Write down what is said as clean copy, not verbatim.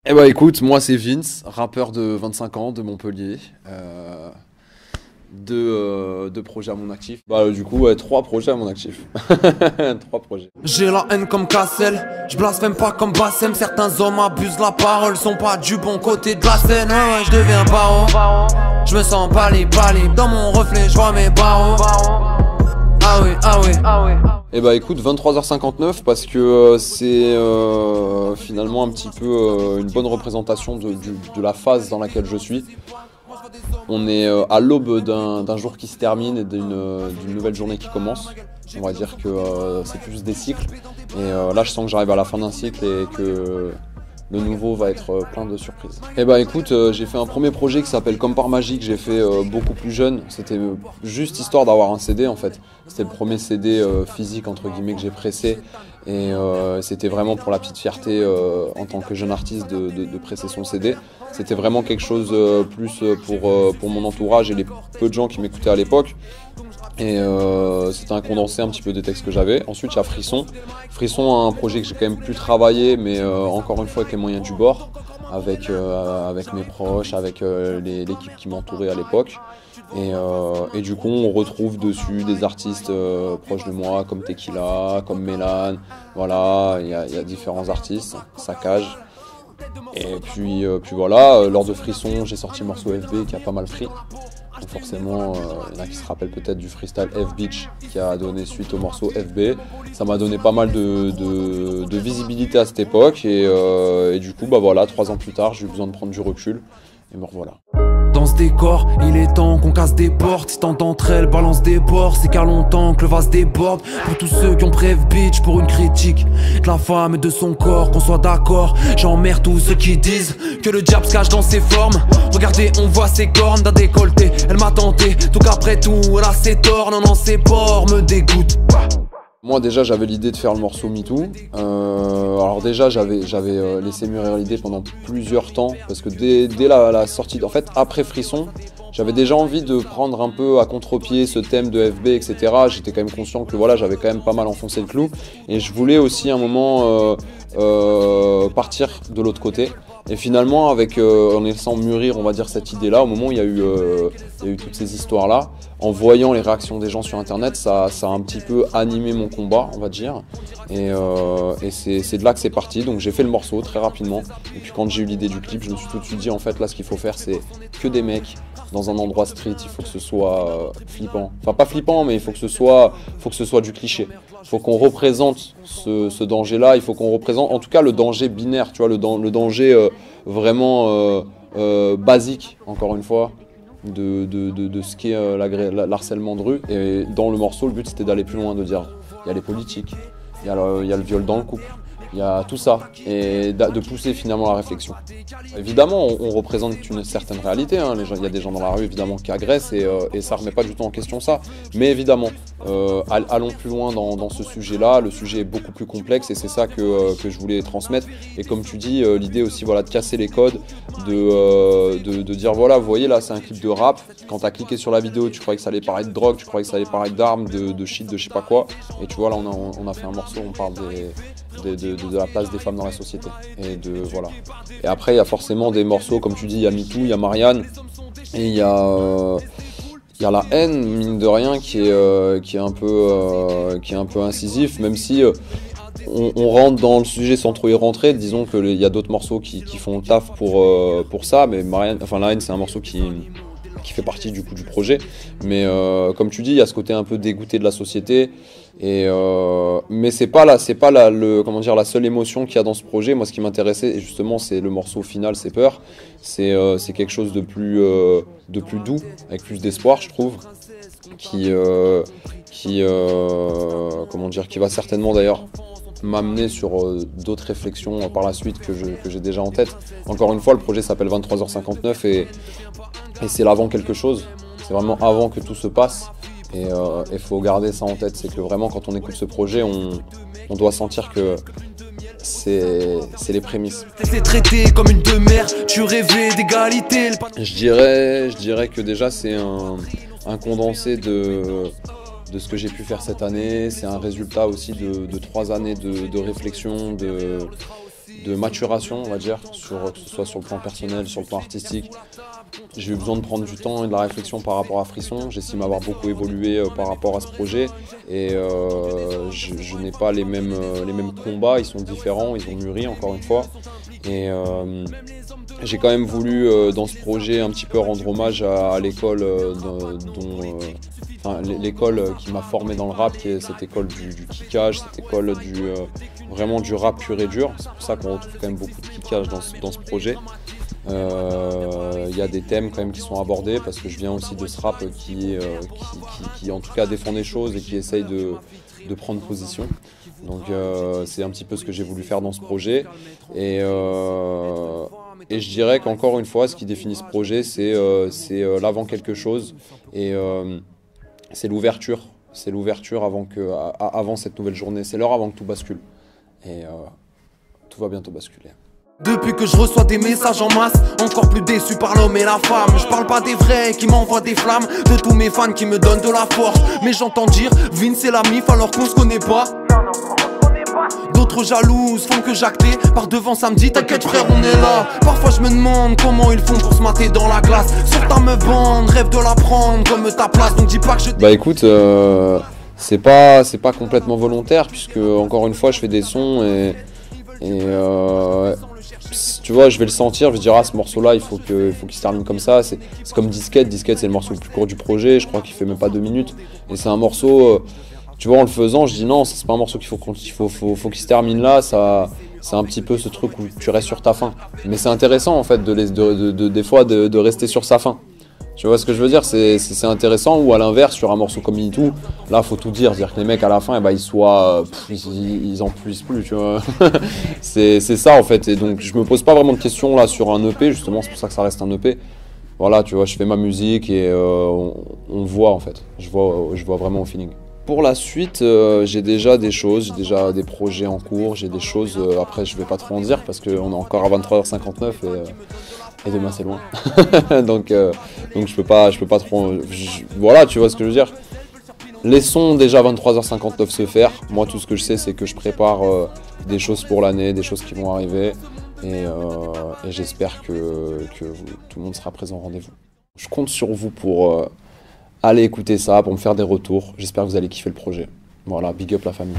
Eh bah écoute, moi c'est Vince, rappeur de 25 ans de Montpellier. Deux projets à mon actif. Bah du coup, ouais, 3 projets à mon actif. 3 projets. J'ai la haine comme Cassel, je blasphème pas comme Bassem. Certains hommes abusent la parole, sont pas du bon côté de la scène. Ouais, je deviens paro, je me sens pas libre. Dans mon reflet, je vois mes barreaux. Ah oui, ah oui, ah oui. Et bah écoute, 23h59 parce que c'est finalement un petit peu une bonne représentation de la phase dans laquelle je suis. On est à l'aube d'un jour qui se termine et d'une nouvelle journée qui commence. On va dire que c'est plus des cycles. Et là, je sens que j'arrive à la fin d'un cycle et que le nouveau va être plein de surprises. Et bah écoute, j'ai fait un premier projet qui s'appelle Comme par magie, que j'ai fait beaucoup plus jeune. C'était juste histoire d'avoir un CD en fait. C'était le premier CD physique entre guillemets que j'ai pressé. Et c'était vraiment pour la petite fierté en tant que jeune artiste de presser son CD. C'était vraiment quelque chose plus pour mon entourage et les peu de gens qui m'écoutaient à l'époque. Et c'était un condensé un petit peu des textes que j'avais. Ensuite il y a Frisson. Frisson, un projet que j'ai quand même pu travailler, mais encore une fois avec les moyens du bord, avec mes proches, avec l'équipe qui m'entourait à l'époque. Et du coup on retrouve dessus des artistes proches de moi comme Tequila, comme Mélan. Voilà, il y a différents artistes, Saccage. Et puis voilà, lors de Frisson, j'ai sorti le morceau FB qui a pas mal pris. Donc forcément, il y en a qui se rappellent peut-être du freestyle F-Beach qui a donné suite au morceau FB. Ça m'a donné pas mal de visibilité à cette époque. Et du coup, bah voilà, 3 ans plus tard, j'ai eu besoin de prendre du recul. Et me revoilà. Dans ce décor, il est temps qu'on casse des portes. Si tant d'entre elles balancent des bords, c'est car longtemps que le vase déborde. Pour tous ceux qui ont prévu bitch pour une critique de la femme et de son corps, qu'on soit d'accord. J'emmerde tous ceux qui disent que le diable se cache dans ses formes. Regardez, on voit ses cornes d'un décolleté. Elle m'a tenté, tout qu'après tout, elle a ses torts. Non, ses bords me dégoûtent. Moi déjà j'avais l'idée de faire le morceau MeToo. Alors déjà j'avais laissé mûrir l'idée pendant plusieurs temps parce que dès la sortie, en fait après Frisson, j'avais déjà envie de prendre un peu à contre-pied ce thème de FB, etc. J'étais quand même conscient que voilà, j'avais quand même pas mal enfoncé le clou et je voulais aussi à un moment partir de l'autre côté. Et finalement, en laissant mûrir, on va dire, cette idée-là, au moment où il y a eu toutes ces histoires-là, en voyant les réactions des gens sur Internet, ça a un petit peu animé mon combat, on va dire. Et c'est de là que c'est parti. Donc j'ai fait le morceau très rapidement. Et puis quand j'ai eu l'idée du clip, je me suis tout de suite dit, en fait, là, ce qu'il faut faire, c'est que des mecs dans un endroit street. Il faut que ce soit flippant. Enfin, pas flippant, mais il faut que ce soit du cliché. Il faut qu'on représente ce danger-là. Il faut qu'on représente, en tout cas, le danger binaire, tu vois, le danger vraiment basique, encore une fois, de ce qu'est l'harcèlement de rue. Et dans le morceau, le but c'était d'aller plus loin, de dire il y a les politiques, il y a le viol dans le couple, il y a tout ça, et de pousser finalement la réflexion. Évidemment, on représente une certaine réalité, hein. Il y a des gens dans la rue évidemment qui agressent et ça remet pas du tout en question ça. Mais évidemment, allons plus loin dans ce sujet-là. Le sujet est beaucoup plus complexe et c'est ça que je voulais transmettre. Et comme tu dis, l'idée aussi voilà, de casser les codes, de dire voilà, vous voyez là c'est un clip de rap. Quand tu as cliqué sur la vidéo, tu croyais que ça allait parler de drogue, tu croyais que ça allait parler d'armes, de shit, de je sais pas quoi. Et tu vois là on a fait un morceau, on parle de la place des femmes dans la société. Voilà. Et après il y a forcément des morceaux, comme tu dis, il y a MeToo, il y a Marianne, et il y a la haine, mine de rien, qui est un peu incisif, même si on rentre dans le sujet sans trop y rentrer. Disons qu'il y a d'autres morceaux qui font le taf pour ça, mais Marianne, enfin la haine c'est un morceau qui fait partie du coup du projet. Mais comme tu dis, il y a ce côté un peu dégoûté de la société. Mais c'est pas la seule émotion qu'il y a dans ce projet. Moi, ce qui m'intéressait, et justement, c'est le morceau final, c'est Peur. C'est quelque chose de plus doux, avec plus d'espoir, je trouve, qui va certainement d'ailleurs m'amener sur d'autres réflexions par la suite que j'ai déjà en tête. Encore une fois, le projet s'appelle 23h59 et c'est l'avant quelque chose. C'est vraiment avant que tout se passe. Et il faut garder ça en tête, c'est que vraiment quand on écoute ce projet, on doit sentir que c'est les prémices. C'est traité comme une demeure, tu rêvais d'égalité. Je dirais que déjà c'est un condensé de ce que j'ai pu faire cette année. C'est un résultat aussi de 3 années de réflexion, de maturation, on va dire, que ce soit sur le plan personnel, sur le plan artistique. J'ai eu besoin de prendre du temps et de la réflexion par rapport à Frisson. J'estime avoir beaucoup évolué par rapport à ce projet et je n'ai pas les mêmes combats, ils sont différents, ils ont mûri encore une fois. Et j'ai quand même voulu dans ce projet un petit peu rendre hommage à l'école l'école qui m'a formé dans le rap, qui est cette école du kickage, cette école vraiment du rap pur et dur. C'est pour ça qu'on retrouve quand même beaucoup de kickage dans ce projet. Il y a des thèmes quand même qui sont abordés parce que je viens aussi de ce rap qui en tout cas défend des choses et qui essaye de prendre position. Donc c'est un petit peu ce que j'ai voulu faire dans ce projet. Et je dirais qu'encore une fois, ce qui définit ce projet, c'est l'avant quelque chose et c'est l'ouverture. C'est l'ouverture avant cette nouvelle journée. C'est l'heure avant que tout bascule. Et tout va bientôt basculer. Depuis que je reçois des messages en masse, encore plus déçu par l'homme et la femme. Je parle pas des vrais qui m'envoient des flammes, de tous mes fans qui me donnent de la force. Mais j'entends dire, Vince c'est la mif alors qu'on se connaît pas. D'autres jalouses font que j'actais. Par devant ça me dit t'inquiète frère on est là. Parfois je me demande comment ils font pour se mater dans la glace. Sur ta me bande, rêve de la prendre comme ta place. Donc dis pas que je... Bah écoute, c'est pas complètement volontaire puisque encore une fois je fais des sons et tu vois, je vais le sentir, je vais dire ah ce morceau là il faut qu'il se termine comme ça. C'est comme Disquette c'est le morceau le plus court du projet, je crois qu'il fait même pas 2 minutes. Et c'est un morceau, tu vois, en le faisant je dis non, c'est pas un morceau qu'il faut qu'il se termine là, ça c'est un petit peu ce truc où tu restes sur ta fin. Mais c'est intéressant en fait des fois de rester sur sa fin. Tu vois ce que je veux dire, c'est intéressant. Ou à l'inverse, sur un morceau comme MeToo, là faut tout dire que les mecs à la fin, ils en puissent plus, tu vois. c'est ça en fait, et donc je me pose pas vraiment de questions là sur un EP, justement c'est pour ça que ça reste un EP. Voilà, tu vois, je fais ma musique et on voit en fait, je vois vraiment au feeling. Pour la suite, j'ai déjà des choses, j'ai déjà des projets en cours, j'ai des choses, après je vais pas trop en dire parce qu'on est encore à 23h59 et demain c'est loin. donc je peux pas trop, voilà, tu vois ce que je veux dire. Laissons déjà 23h59 se faire. Moi tout ce que je sais c'est que je prépare des choses pour l'année, des choses qui vont arriver et j'espère que tout le monde sera présent au rendez-vous. Je compte sur vous pour aller écouter ça, pour me faire des retours. J'espère que vous allez kiffer le projet. Voilà, big up la famille.